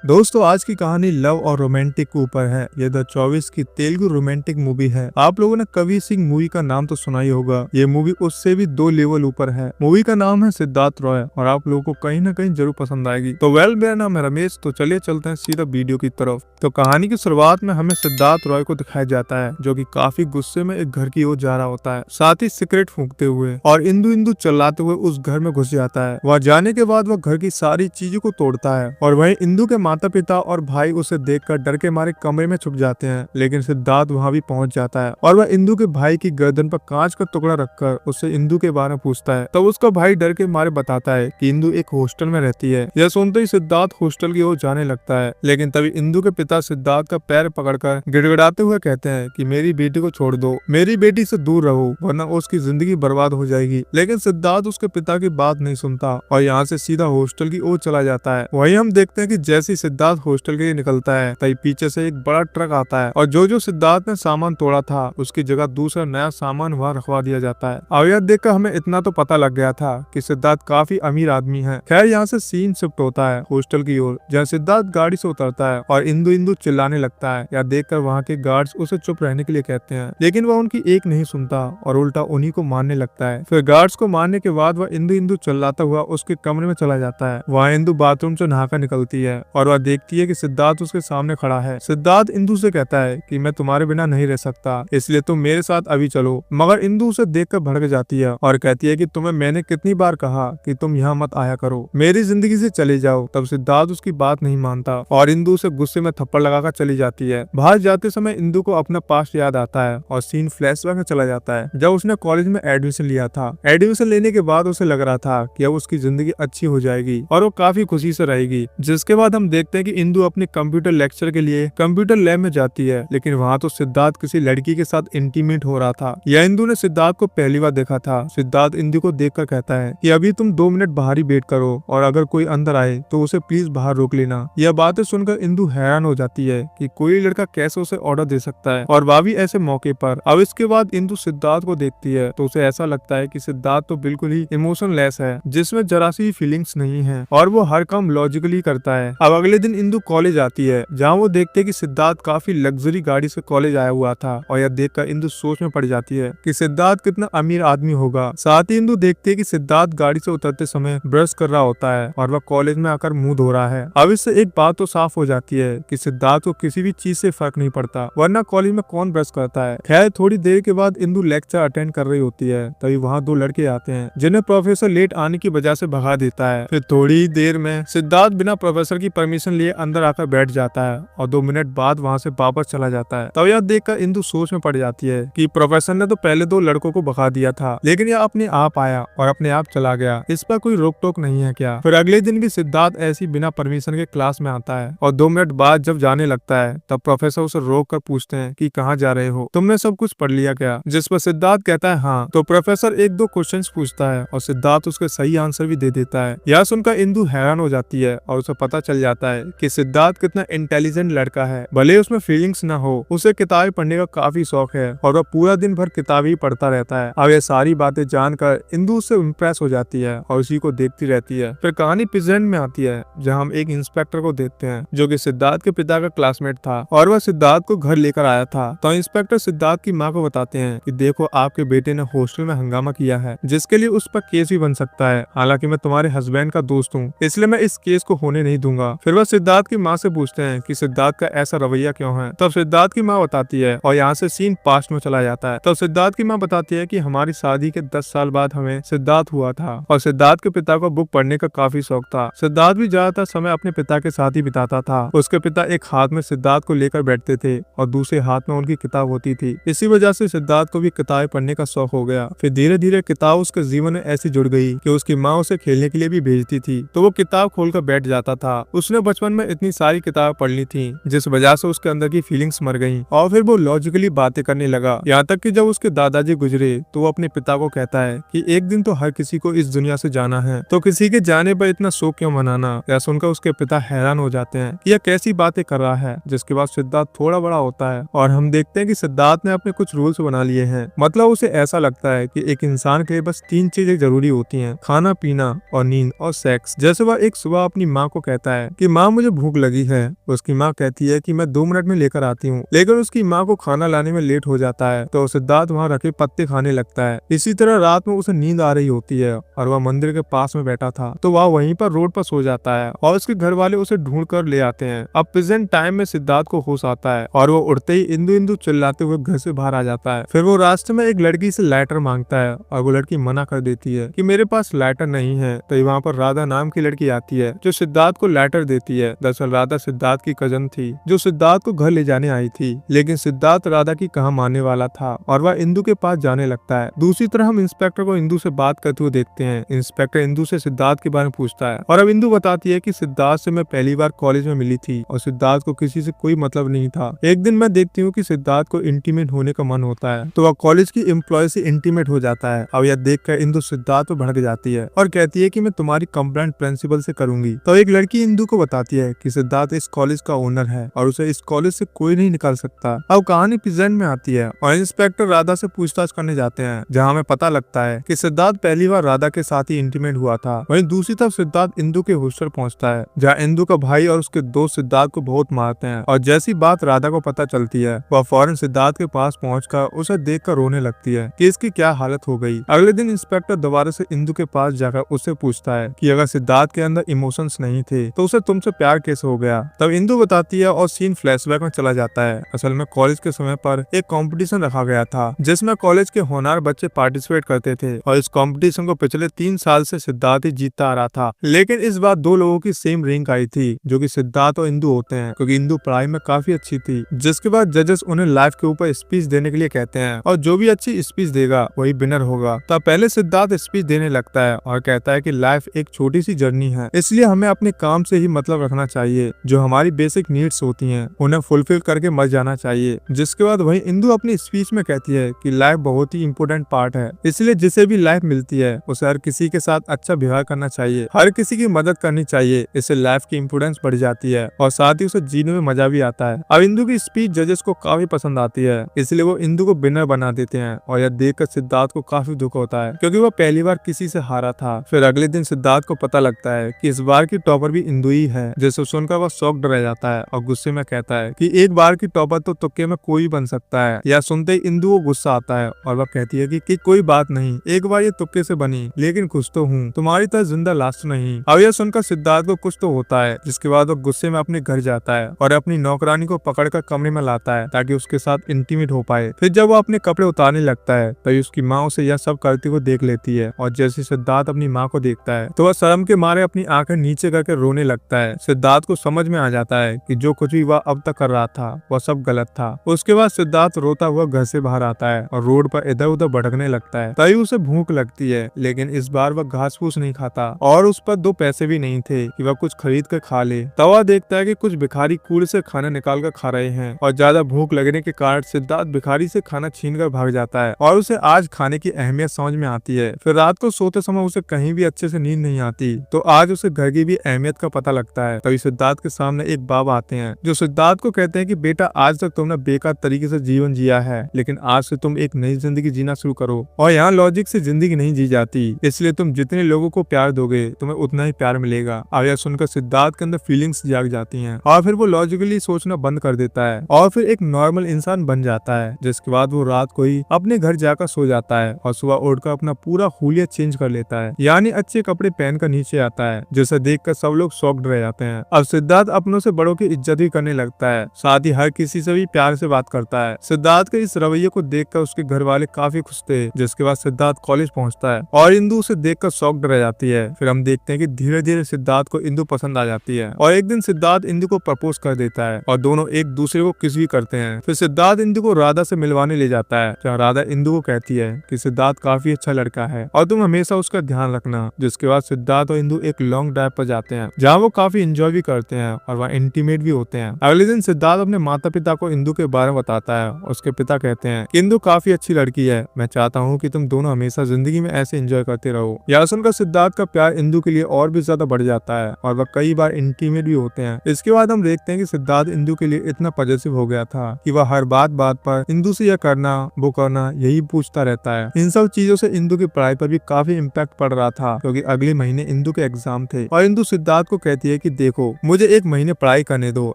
दोस्तों आज की कहानी लव और रोमांटिक के ऊपर है। ये 2024 की तेलुगु रोमांटिक मूवी है। आप लोगों ने कबीर सिंह मूवी का नाम तो सुना ही होगा। ये मूवी उससे भी 2 लेवल ऊपर है। मूवी का नाम है सिद्धार्थ रॉय और आप लोगों को कहीं ना कहीं जरूर पसंद आएगी। तो मेरा नाम है रमेश। तो चलिए चलते हैं सीधा वीडियो की तरफ। तो कहानी की शुरुआत में हमें सिद्धार्थ रॉय को दिखाया जाता है जो कि काफी गुस्से में एक घर की ओर जा रहा होता है, साथ ही सिगरेट फूंकते हुए और इंदु इंदु चिल्लाते हुए उस घर में घुस जाता है। वह जाने के बाद वह घर की सारी चीजों को तोड़ता है और वहीं इंदु के माता पिता और भाई उसे देखकर डर के मारे कमरे में छुप जाते हैं। लेकिन सिद्धार्थ वहां भी पहुंच जाता है और वह इंदु के भाई की गर्दन पर कांच का टुकड़ा रखकर उससे इंदु के बारे में पूछता है। तब उसका भाई डर के मारे बताता है कि इंदु एक हॉस्टल में रहती है। यह सुनते ही सिद्धार्थ हॉस्टल की ओर जाने लगता है, लेकिन तभी इंदु के पिता सिद्धार्थ का पैर पकड़कर गिड़गिड़ाते हुए कहते हैं कि मेरी बेटी को छोड़ दो, मेरी बेटी से दूर रहो वरना उसकी जिंदगी बर्बाद हो जाएगी। लेकिन सिद्धार्थ उसके पिता की बात नहीं सुनता और यहाँ से सीधा हॉस्टल की ओर चला जाता है। वहीं हम देखते हैं कि जैसे ही सिद्धार्थ हॉस्टल के लिए निकलता है तभी पीछे से एक बड़ा ट्रक आता है और जो सिद्धार्थ ने सामान तोड़ा था उसकी जगह दूसरा नया सामान वहाँ रखवा दिया जाता है। अब यह देखकर हमें इतना तो पता लग गया था कि सिद्धार्थ काफी अमीर आदमी है। खैर यहाँ से सीन शिफ्ट होता है हॉस्टल की ओर, जहाँ सिद्धार्थ गाड़ी से उतरता है और इंदु इंदु चिल्लाने लगता है। यह देखकर वहाँ के गार्ड्स उसे चुप रहने के लिए कहते हैं, लेकिन वह उनकी एक नहीं सुनता और उल्टा उन्हीं को मारने लगता है। फिर गार्ड्स को मारने के बाद वह इंदु इंदु चिल्लाता हुआ उसके कमरे में चला जाता है। वहाँ इंदु बाथरूम से नहाकर निकलती है और वह देखती है कि सिद्धार्थ उसके सामने खड़ा है। सिद्धार्थ इंदु से कहता है कि मैं तुम्हारे बिना नहीं रह सकता, इसलिए तुम मेरे साथ अभी चलो। मगर इंदु उसे देखकर भड़क जाती है और कहती है कि तुम्हें मैंने कितनी बार कहा कि तुम यहाँ मत आया करो, मेरी जिंदगी से चले जाओ। तब सिद्धार्थ उसकी बात नहीं मानता और इंदु उसे गुस्से में थप्पड़ लगाकर चली जाती है। बाहर जाते समय इंदु को अपना पास्ट याद आता है और सीन फ्लैशबैक में चला जाता है जब उसने कॉलेज में एडमिशन लिया था। एडमिशन लेने के बाद उसे लग रहा था कि अब उसकी जिंदगी अच्छी हो जाएगी और वो काफी खुशी से रहेगी। जिसके बाद हम देखते हैं कि इंदु अपने कंप्यूटर लेक्चर के लिए कंप्यूटर लैब में जाती है, लेकिन वहाँ तो सिद्धार्थ किसी लड़की के साथ इंटीमेट हो रहा था। यह इंदु ने सिद्धार्थ को पहली बार देखा था। सिद्धार्थ इंदु को देखकर कहता है कि अभी तुम 2 मिनट बाहर ही वेट करो और अगर कोई अंदर आए तो उसे प्लीज बाहर रोक लेना। यह बातें सुनकर इंदु हैरान हो जाती है कि कोई लड़का कैसे उसे ऑर्डर दे सकता है और वह भी ऐसे मौके पर। अब इसके बाद इंदु सिद्धार्थ को देखती है तो उसे ऐसा लगता है कि सिद्धार्थ तो बिल्कुल ही इमोशनलेस है, जिसमें जरा सी फीलिंग्स नहीं है और वो हर काम लॉजिकली करता है। अब अगले दिन इंदु कॉलेज आती है जहाँ वो देखते हैं कि सिद्धार्थ काफी लग्जरी गाड़ी से कॉलेज आया हुआ था और यह देखकर इंदु सोच में पड़ जाती है कि सिद्धार्थ कितना अमीर आदमी होगा। साथ ही इंदु देखती है कि सिद्धार्थ गाड़ी से उतरते समय ब्रश कर रहा होता है और वह कॉलेज में आकर मुंह धो रहा है। अब इससे एक बात तो साफ हो जाती है कि सिद्धार्थ को किसी भी चीज से फर्क नहीं पड़ता, वरना कॉलेज में कौन ब्रश करता है। खैर थोड़ी देर के बाद इंदु लेक्चर अटेंड कर रही होती है, तभी वहाँ 2 लड़के आते हैं जिन्हें प्रोफेसर लेट आने की वजह से भगा देता है। फिर थोड़ी देर में सिद्धार्थ बिना प्रोफेसर की परमिशन लिए अंदर आकर बैठ जाता है और 2 मिनट बाद वहाँ से वापस चला जाता है। तब यह देखकर इंदु सोच में पड़ जाती है कि प्रोफेसर ने तो पहले 2 लड़कों को भगा दिया था, लेकिन यह अपने आप आया और अपने आप चला गया, इस पर कोई रोक टोक नहीं है क्या। फिर अगले दिन भी सिद्धार्थ ऐसी बिना परमिशन के क्लास में आता है और 2 मिनट बाद जब जाने लगता है तब प्रोफेसर उसे रोक कर पूछते हैं कि कहाँ जा रहे हो, तुमने सब कुछ पढ़ लिया क्या। जिस पर सिद्धार्थ कहता है हाँ। तो प्रोफेसर 1-2 क्वेश्चन पूछता है और सिद्धार्थ उसके सही आंसर भी दे देता है। यह सुनकर इंदु हैरान हो जाती है और उसे पता चल जाता है कि सिद्धार्थ कितना इंटेलिजेंट लड़का है। भले उसमें फीलिंग्स ना हो, उसे किताबें पढ़ने का काफी शौक है और वह पूरा दिन भर किताबें ही पढ़ता रहता है। अब ये सारी बातें जानकर इंदु उससे इम्प्रेस हो जाती है और उसी को देखती रहती है। फिर कहानी प्रेजेंट में आती है जहाँ हम एक इंस्पेक्टर को देखते हैं जो कि सिद्धार्थ के पिता का क्लासमेट था और वह सिद्धार्थ को घर लेकर आया था। तो इंस्पेक्टर सिद्धार्थ की माँ को बताते हैं कि देखो आपके बेटे ने हॉस्टल में हंगामा किया है, जिसके लिए उस पर केस भी बन सकता है। हालांकि मैं तुम्हारे हस्बैंड का दोस्त हूँ, इसलिए मैं इस केस को होने नहीं दूंगा। फिर वह सिद्धार्थ की माँ से पूछते हैं कि सिद्धार्थ का ऐसा रवैया क्यों है। तब सिद्धार्थ की माँ बताती है और यहाँ से सीन पास्ट में चला जाता है। तब सिद्धार्थ की माँ बताती है कि हमारी शादी के 10 साल बाद हमें सिद्धार्थ हुआ था और सिद्धार्थ के पिता को बुक पढ़ने का काफी शौक था। सिद्धार्थ भी ज्यादातर समय अपने पिता के साथ ही बिताता था। उसके पिता एक हाथ में सिद्धार्थ को लेकर बैठते थे और दूसरे हाथ में उनकी किताब होती थी। इसी वजह से सिद्धार्थ को भी किताबें पढ़ने का शौक हो गया। फिर धीरे धीरे किताब उसके जीवन में ऐसी जुड़ गई कि उसकी माँ उसे खेलने के लिए भी भेजती थी, तो वो किताब खोलकर बैठ जाता था। उसने बचपन में इतनी सारी किताबें पढ़ ली थी जिस वजह से उसके अंदर की फीलिंग्स मर गईं और फिर वो लॉजिकली बातें करने लगा। यहाँ तक कि जब उसके दादाजी गुजरे तो वो अपने पिता को कहता है कि एक दिन तो हर किसी को इस दुनिया से जाना है, तो किसी के जाने पर इतना शोक क्यों मनाना। यह सुनकर उसके पिता हैरान हो जाते हैं कि यह कैसी बातें कर रहा है। जिसके बाद सिद्धार्थ थोड़ा बड़ा होता है और हम देखते हैं कि सिद्धार्थ ने अपने कुछ रूल्स बना लिए हैं। मतलब उसे ऐसा लगता है कि एक इंसान के लिए बस 3 चीजें जरूरी होती हैं, खाना पीना और नींद और सेक्स। जैसे वह एक सुबह अपनी माँ को कहता है कि कि माँ मुझे भूख लगी है। उसकी माँ कहती है कि मैं 2 मिनट में लेकर आती हूँ, लेकिन उसकी माँ को खाना लाने में लेट हो जाता है तो सिद्धार्थ वहाँ रखे पत्ते खाने लगता है। इसी तरह रात में उसे नींद आ रही होती है और वह मंदिर के पास में बैठा था तो वह वहीं पर रोड पर सो जाता है और उसके घर वाले उसे ढूंढ कर ले आते हैं। अब प्रेजेंट टाइम में सिद्धार्थ को होश आता है और वो उड़ते ही इंदु इंदु चिल्लाते हुए घर से बाहर आ जाता है। फिर वो रास्ते में एक लड़की से लाइटर मांगता है और वो लड़की मना कर देती है कि मेरे पास लाइटर नहीं है। तो वहाँ पर राधा नाम की लड़की आती है जो सिद्धार्थ को लाइटर देती है। दरअसल राधा सिद्धार्थ की कजन थी जो सिद्धार्थ को घर ले जाने आई थी, लेकिन सिद्धार्थ राधा की कहाँ मानने वाला था और वह इंदु के पास जाने लगता है। दूसरी तरफ हम इंस्पेक्टर को इंदु से बात करते हुए देखते हैं। इंस्पेक्टर इंदु से सिद्धार्थ के बारे में पूछता है और अब इंदु बताती है कि सिद्धार्थ से मैं पहली बार कॉलेज में मिली थी और सिद्धार्थ को किसी से कोई मतलब नहीं था। एक दिन मैं देखती हूँ कि सिद्धार्थ को इंटीमेट होने का मन होता है तो वह कॉलेज की एम्प्लॉय से इंटीमेट हो जाता है। अब यह देखकर इंदु सिद्धार्थ पर भड़क जाती है और कहती है कि मैं तुम्हारी कंप्लेंट प्रिंसिपल से करूंगी। तो एक लड़की इंदु को बताती है कि सिद्धार्थ इस कॉलेज का ओनर है और उसे इस कॉलेज से कोई नहीं निकाल सकता। अब कहानी प्रेजेंट में आती है और इंस्पेक्टर राधा से पूछताछ करने जाते हैं, जहाँ हमें पता लगता है कि सिद्धार्थ पहली बार राधा के साथ ही इंटीमेट हुआ था। वहीं दूसरी तरफ सिद्धार्थ इंदु के हॉस्टल पहुंचता है जहाँ इंदु का भाई और उसके दोस्त सिद्धार्थ को बहुत मारते हैं और जैसी बात राधा को पता चलती है वह फौरन सिद्धार्थ के पास पहुंचकर उसे देखकर रोने लगती है कि इसकी क्या हालत हो गई। अगले दिन इंस्पेक्टर दोबारा से इंदु के पास जाकर उससे पूछता है कि अगर सिद्धार्थ के अंदर इमोशंस नहीं थे तो उसे तुमसे प्यार कैसे हो गया। तब इंदु बताती है और सीन फ्लैशबैक में चला जाता है। असल में कॉलेज के समय पर एक कंपटीशन रखा गया था जिसमें कॉलेज के होनहार बच्चे पार्टिसिपेट करते थे और इस कंपटीशन को पिछले 3 साल से सिद्धार्थ ही जीतता आ रहा था। लेकिन इस बार 2 लोगों की सेम रैंक आई थी जो कि सिद्धार्थ और इंदु होते हैं, क्योंकि इंदु पढ़ाई में काफी अच्छी थी। जिसके बाद जजेस उन्हें लाइफ के ऊपर स्पीच देने के लिए कहते हैं और जो भी अच्छी स्पीच देगा वही विनर होगा। तब पहले सिद्धार्थ स्पीच देने लगता है और कहता है कि लाइफ एक छोटी सी जर्नी है, इसलिए हमें अपने काम से ही मतलब रखना चाहिए। जो हमारी बेसिक नीड्स होती हैं उन्हें फुलफिल करके मर जाना चाहिए। जिसके बाद वही इंदु अपनी स्पीच में कहती है कि लाइफ बहुत ही इंपोर्टेंट पार्ट है, इसलिए जिसे भी लाइफ मिलती है उसे हर किसी के साथ अच्छा व्यवहार करना चाहिए, हर किसी की मदद करनी चाहिए। इससे लाइफ की इंपोर्टेंस बढ़ जाती है और साथ ही उसे जीने में मजा भी आता है। अब इंदु की स्पीच जजेस को काफी पसंद आती है, इसलिए वो इंदु को विनर बना देते हैं और यह देखकर सिद्धार्थ को काफी दुख होता है क्योंकि वो पहली बार किसी से हारा था। फिर अगले दिन सिद्धार्थ को पता लगता है कि इस बार की टॉपर भी इंदु ही है, जिसे सुनकर वह शॉक्ड रह जाता है और गुस्से में कहता है कि एक बार की टॉपर तो तुक्के में कोई बन सकता है। यह सुनते ही इंदु को गुस्सा आता है और वह कहती है कि कोई बात नहीं, एक बार ये तुक्के से बनी, लेकिन खुश तो हूँ, तुम्हारी तरह जिंदा लास्ट नहीं। अब यह सुनकर सिद्धार्थ को कुछ तो होता है, जिसके बाद वो गुस्से में अपने घर जाता है और अपनी नौकरानी को पकड़कर कमरे में लाता है ताकि उसके साथ इंटीमेट हो पाए। फिर जब वो अपने कपड़े उतारने लगता है तभी उसकी माँ उसे यह सब करते हुए देख लेती है और जैसे सिद्धार्थ अपनी माँ को देखता है तो वह शर्म के मारे अपनी आंखें नीचे करके रोने लगता है। सिद्धार्थ को समझ में आ जाता है कि जो कुछ भी वह अब तक कर रहा था वह सब गलत था। उसके बाद सिद्धार्थ रोता हुआ घर से बाहर आता है और रोड पर इधर उधर भटकने लगता है। तभी उसे भूख लगती है, लेकिन इस बार वह घास फूस नहीं खाता और उस पर 2 पैसे भी नहीं थे कि वह कुछ खरीद कर खा ले। तब वह देखता है कि कुछ भिखारी कूड़े से खाना निकाल कर खा रहे हैं और ज्यादा भूख लगने के कारण सिद्धार्थ भिखारी से खाना छीन कर भाग जाता है और उसे आज खाने की अहमियत समझ में आती है। फिर रात को सोते समय उसे कहीं भी अच्छे से नींद नहीं आती तो आज उसे घर की भी अहमियत का पता लगता है। तभी सिद्धार्थ के सामने एक बाबा आते हैं जो सिद्धार्थ को कहते हैं कि बेटा आज तक तुमने बेकार तरीके से जीवन जिया है, लेकिन आज से तुम एक नई जिंदगी जीना शुरू करो और यहाँ लॉजिक से जिंदगी नहीं जी जाती, इसलिए तुम जितने लोगों को प्यार दोगे तुम्हें उतना ही प्यार मिलेगा। अब यह सुनकर सिद्धार्थ के अंदर फीलिंग्स जाग जाती हैं और फिर वो लॉजिकली सोचना बंद कर देता है और फिर एक नॉर्मल इंसान बन जाता है। जिसके बाद वो रात को ही अपने घर जाकर सो जाता है और सुबह उठकर अपना पूरा हुलिया चेंज कर लेता है, यानी अच्छे कपड़े पहनकर नीचे आता है, जिसे देखकर सब लोग शॉक्ड रह जाते हैं। अब सिद्धार्थ अपनों से बड़ों की इज्जत भी करने लगता है, साथ ही हर किसी से भी प्यार से बात करता है। सिद्धार्थ के इस रवैये को देखकर उसके घर वाले काफी खुश थे। जिसके बाद सिद्धार्थ कॉलेज पहुंचता है और इंदु उसे देखकर शॉक्ड रह जाती है। फिर हम देखते हैं कि धीरे धीरे सिद्धार्थ को इंदु पसंद आ जाती है और एक दिन सिद्धार्थ इंदु को प्रपोज कर देता है और दोनों एक दूसरे को किस भी करते हैं। फिर सिद्धार्थ इंदु को राधा से मिलवाने ले जाता है, जहाँ राधा इंदु को कहती है कि सिद्धार्थ काफी अच्छा लड़का है और तुम हमेशा उसका ध्यान रखना। जिसके बाद सिद्धार्थ और इंदु एक लॉन्ग ड्राइव पर जाते हैं जहाँ वो काफी एंजॉय भी करते हैं और वहाँ इंटीमेट भी होते हैं। अगले दिन सिद्धार्थ अपने माता पिता को इंदु के बारे में बताता है। उसके पिता कहते हैं कि इंदु काफी अच्छी लड़की है, मैं चाहता हूँ कि तुम दोनों हमेशा जिंदगी में ऐसे एंजॉय करते रहो। यह सुनकर सिद्धार्थ का प्यार इंदु के लिए और भी ज्यादा बढ़ जाता है और वह कई बार इंटीमेट भी होते हैं। इसके बाद हम देखते हैं कि सिद्धार्थ इंदु के लिए इतना पॉजिटिव हो गया था कि वह हर बात पर इंदु से यह करना वो करना यही पूछता रहता है। इन सब चीजों से इंदु की पढ़ाई पर भी काफी इम्पैक्ट पड़ रहा था क्योंकि अगले महीने इंदु के एग्जाम थे और इंदु सिद्धार्थ को कहती है है कि देखो मुझे 1 महीने पढ़ाई करने दो,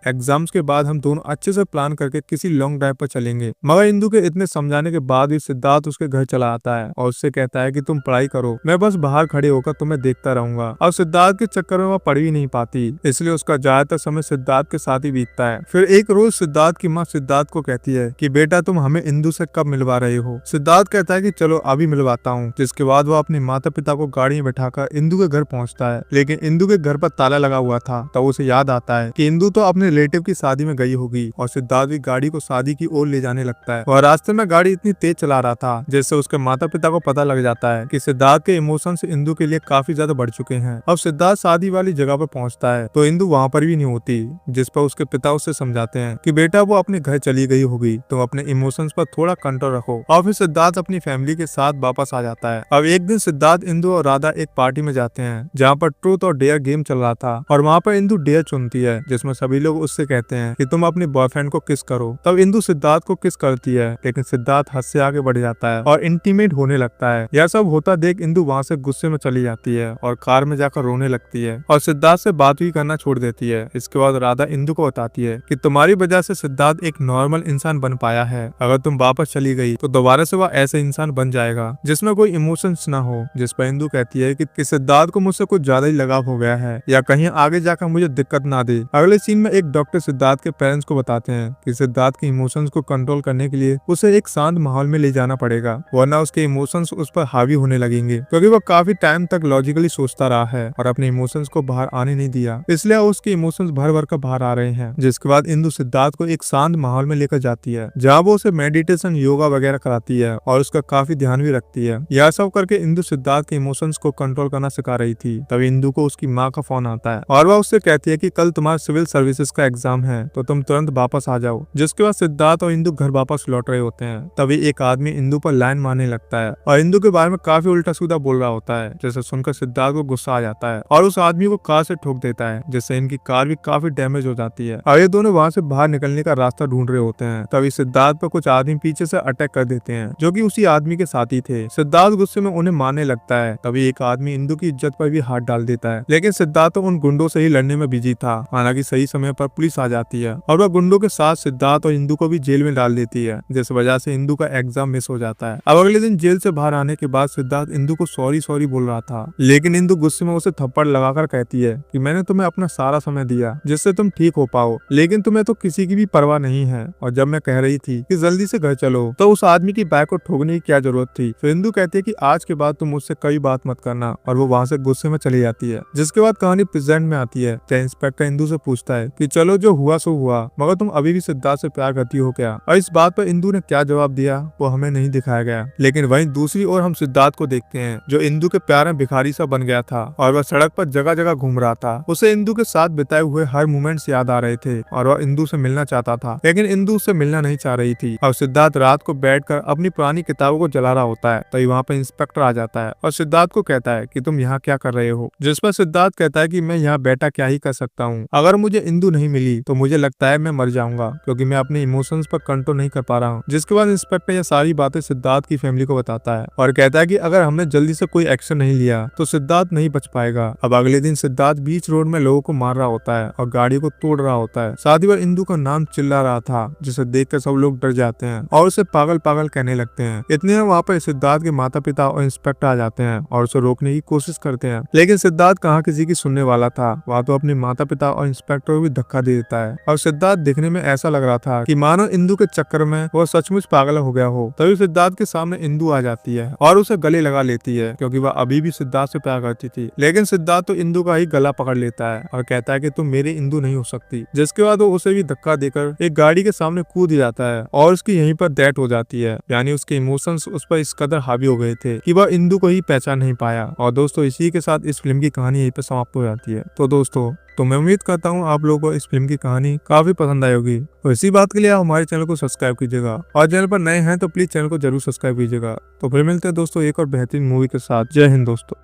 एग्जाम्स के बाद हम दोनों अच्छे से प्लान करके किसी लॉन्ग ड्राइव पर चलेंगे। मगर इंदु के इतने समझाने के बाद भी सिद्धार्थ उसके घर चला आता है और उससे कहता है कि तुम पढ़ाई करो, मैं बस बाहर खड़े होकर तुम्हें देखता रहूंगा। और सिद्धार्थ के चक्कर में वह पढ़ भी नहीं पाती, इसलिए उसका ज्यादातर समय सिद्धार्थ के साथ ही बीतता है। फिर एक रोज सिद्धार्थ की माँ सिद्धार्थ को कहती है कि बेटा तुम हमें इंदु से कब मिलवा रहे हो। सिद्धार्थ कहता है कि चलो अभी मिलवाता हूँ। जिसके बाद वो अपने माता पिता को गाड़ी में बैठाकर इंदु के घर पहुंचता है, लेकिन इंदु के घर पर ताला लगा हुआ था। तब उसे याद आता है कि इंदु तो अपने रिलेटिव की शादी में गई होगी और सिद्धार्थ भी गाड़ी को शादी की ओर ले जाने लगता है। वह रास्ते में गाड़ी इतनी तेज चला रहा था जिससे उसके माता पिता को पता लग जाता है कि सिद्धार्थ के इमोशंस इंदु के लिए काफी ज्यादा बढ़ चुके हैं। अब सिद्धार्थ शादी वाली जगह पर पहुंचता है तो इंदु वहाँ पर भी नहीं होती, जिस पर उसके पिता उससे समझाते हैं कि बेटा वो अपने घर चली गई होगी, तुम अपने इमोशंस पर थोड़ा कंट्रोल रखो। और फिर सिद्धार्थ अपनी फैमिली के साथ वापस आ जाता है। अब एक दिन सिद्धार्थ, इंदु और राधा एक पार्टी में जाते हैं जहाँ पर ट्रूथ और डेयर गेम चल रहा था और वहाँ पर इंदु डेयर चुनती है जिसमें सभी लोग उससे कहते हैं कि तुम अपने बॉयफ्रेंड को किस करो। तब इंदु सिद्धार्थ को किस करती है, लेकिन सिद्धार्थ हद से आगे बढ़ जाता है और इंटीमेट होने लगता है। यह सब होता देख इंदु वहाँ से गुस्से में चली जाती है और कार में जाकर रोने लगती है और सिद्धार्थ से बात भी करना छोड़ देती है। इसके बाद राधा इंदु को बताती है कि तुम्हारी वजह से सिद्धार्थ एक नॉर्मल इंसान बन पाया है, अगर तुम वापस चली गई तो दोबारा से वह ऐसे इंसान बन जाएगा जिसमें कोई इमोशंस ना हो। जिस पर इंदु कहती है कि सिद्धार्थ को मुझसे कुछ ज्यादा ही लगाव हो गया है या कहीं आगे जाकर मुझे दिक्कत ना दे। अगले सीन में एक डॉक्टर सिद्धार्थ के पेरेंट्स को बताते हैं कि सिद्धार्थ के इमोशंस को कंट्रोल करने के लिए उसे एक शांत माहौल में ले जाना पड़ेगा, वरना उसके इमोशंस उस पर हावी होने लगेंगे, क्योंकि वह काफी टाइम तक लॉजिकली सोचता रहा है और अपने इमोशंस को बाहर आने नहीं दिया, इसलिए उसके इमोशंस भर भर कर बाहर आ रहे हैं। जिसके बाद इंदु सिद्धार्थ को एक शांत माहौल में लेकर जाती है जहाँ वो उसे मेडिटेशन, योगा वगैरह कराती है और उसका काफी ध्यान भी रखती है। यह सब करके इंदु सिद्धार्थ के इमोशंस को कंट्रोल करना सिखा रही थी। तभी इंदु को उसकी माँ का फोन आता है और वह उससे कहती है कि कल तुम्हारा सिविल सर्विसेज का एग्जाम है तो तुम तुरंत वापस आ जाओ। जिसके बाद सिद्धार्थ और इंदु घर वापस लौट रहे होते हैं। तभी एक आदमी इंदु पर लाइन मारने लगता है और इंदु के बारे में काफी उल्टा सीधा बोल रहा होता है, जिसे सुनकर सिद्धार्थ को गुस्सा आ जाता है और उस आदमी को कार से ठोक देता है, जिससे इनकी कार भी काफी डैमेज हो जाती है और ये दोनों वहाँ से बाहर निकलने का रास्ता ढूंढ रहे होते हैं। तभी सिद्धार्थ पर कुछ आदमी पीछे से अटैक कर देते हैं जो कि उसी आदमी के साथी थे। सिद्धार्थ गुस्से में उन्हें मारने लगता है। तभी एक आदमी इंदु की इज्जत पर भी हाथ डाल देता है, लेकिन सिद्धार्थ तो उन गुंडों से ही लड़ने में बिजी था। हालांकि सही समय पर पुलिस आ जाती है और वह गुंडों के साथ सिद्धार्थ और इंदु को भी जेल में डाल देती है, जिस वजह से इंदु का एग्जाम मिस हो जाता है। अब अगले दिन जेल से बाहर आने के बाद सिद्धार्थ इंदु को सॉरी बोल रहा था, लेकिन इंदु गुस्से में उसे थप्पड़ लगाकर कहती है कि मैंने तुम्हें अपना सारा समय दिया जिससे तुम ठीक हो पाओ, लेकिन तुम्हें तो किसी की भी परवाह नहीं है। और जब मैं कह रही थी कि जल्दी से घर चलो तो उस आदमी की बाइक को ठोकने की क्या जरूरत थी। फिर इंदु कहती है कि आज के बाद तुम मुझसे कई बात मत करना और वो वहाँ से गुस्से में चली जाती है। जिसके बाद कहानी प्रेजेंट में आती है। इंस्पेक्टर इंदु से पूछता है कि चलो जो हुआ सो हुआ, मगर तुम अभी भी सिद्धार्थ से प्यार करती हो क्या? और इस बात पर इंदु ने क्या जवाब दिया वो हमें नहीं दिखाया गया, लेकिन वहीं दूसरी ओर हम सिद्धार्थ को देखते हैं जो इंदु के प्यार में भिखारी सा बन गया था और वह सड़क पर जगह जगह घूम रहा था। उसे इंदु के साथ बिताए हुए हर मोमेंट्स याद आ रहे थे और वह इंदु से मिलना चाहता था, लेकिन इंदु उससे मिलना नहीं चाह रही थी। और सिद्धार्थ रात को बैठकर अपनी पुरानी किताबों को जला रहा होता है, तभी वहाँ पर इंस्पेक्टर आ जाता है और सिद्धार्थ को कहता है कि तुम यहाँ क्या कर रहे हो? जिस पर सिद्धार्थ कहता है कि मैं यहाँ बैठा क्या ही कर सकता हूँ, अगर मुझे इंदु नहीं मिली तो मुझे लगता है मैं मर जाऊंगा, क्योंकि मैं अपने इमोशंस पर कंट्रोल नहीं कर पा रहा हूँ। जिसके बाद इंस्पेक्टर ये सारी बातें सिद्धार्थ की फैमिली को बताता है और कहता है कि अगर हमने जल्दी से कोई एक्शन नहीं लिया तो सिद्धार्थ नहीं बच पाएगा। अब अगले दिन सिद्धार्थ बीच रोड में लोगों को मार रहा होता है और गाड़ी को तोड़ रहा होता है। साथ ही वह इंदु का नाम चिल्ला रहा था, जिसे देखकर सब लोग डर जाते हैं और उसे पागल पागल कहने लगते हैं। इतने में वहाँ पर सिद्धार्थ के माता पिता और इंस्पेक्टर आ जाते हैं और उसे रोकने की कोशिश करते हैं, लेकिन सिद्धार्थ कहाँ किसी की सुनने वाला था। वहाँ तो अपने माता पिता और इंस्पेक्टर को भी धक्का दे देता है और सिद्धार्थ दिखने में ऐसा लग रहा था कि मानो इंदु के चक्कर में वह सचमुच पागल हो गया हो। तभी सिद्धार्थ के सामने इंदु आ जाती है और उसे गले लगा लेती है, क्योंकि वह अभी भी सिद्धार्थ से प्यार करती थी। लेकिन सिद्धार्थ तो इंदु का ही गला पकड़ लेता है और कहता है कि तुम मेरी इंदु नहीं हो सकती। जिसके बाद वो उसे भी धक्का देकर एक गाड़ी के सामने कूद जाता है और उसकी यहीं पर डेथ हो जाती है। यानी उसके इमोशंस उस पर इस कदर हावी हो गए थे कि वह इंदु को ही पहचान नहीं पाया। और दोस्तों इसी के साथ इस फिल्म की कहानी यहीं पर समाप्त हो जाती है। तो दोस्तों मैं उम्मीद करता हूँ आप लोगों को इस फिल्म की कहानी काफी पसंद आई होगी। और इसी बात के लिए आप हमारे चैनल को सब्सक्राइब कीजिएगा और चैनल पर नए हैं तो प्लीज चैनल को जरूर सब्सक्राइब कीजिएगा। तो फिर मिलते हैं दोस्तों एक और बेहतरीन मूवी के साथ। जय हिंद दोस्तों।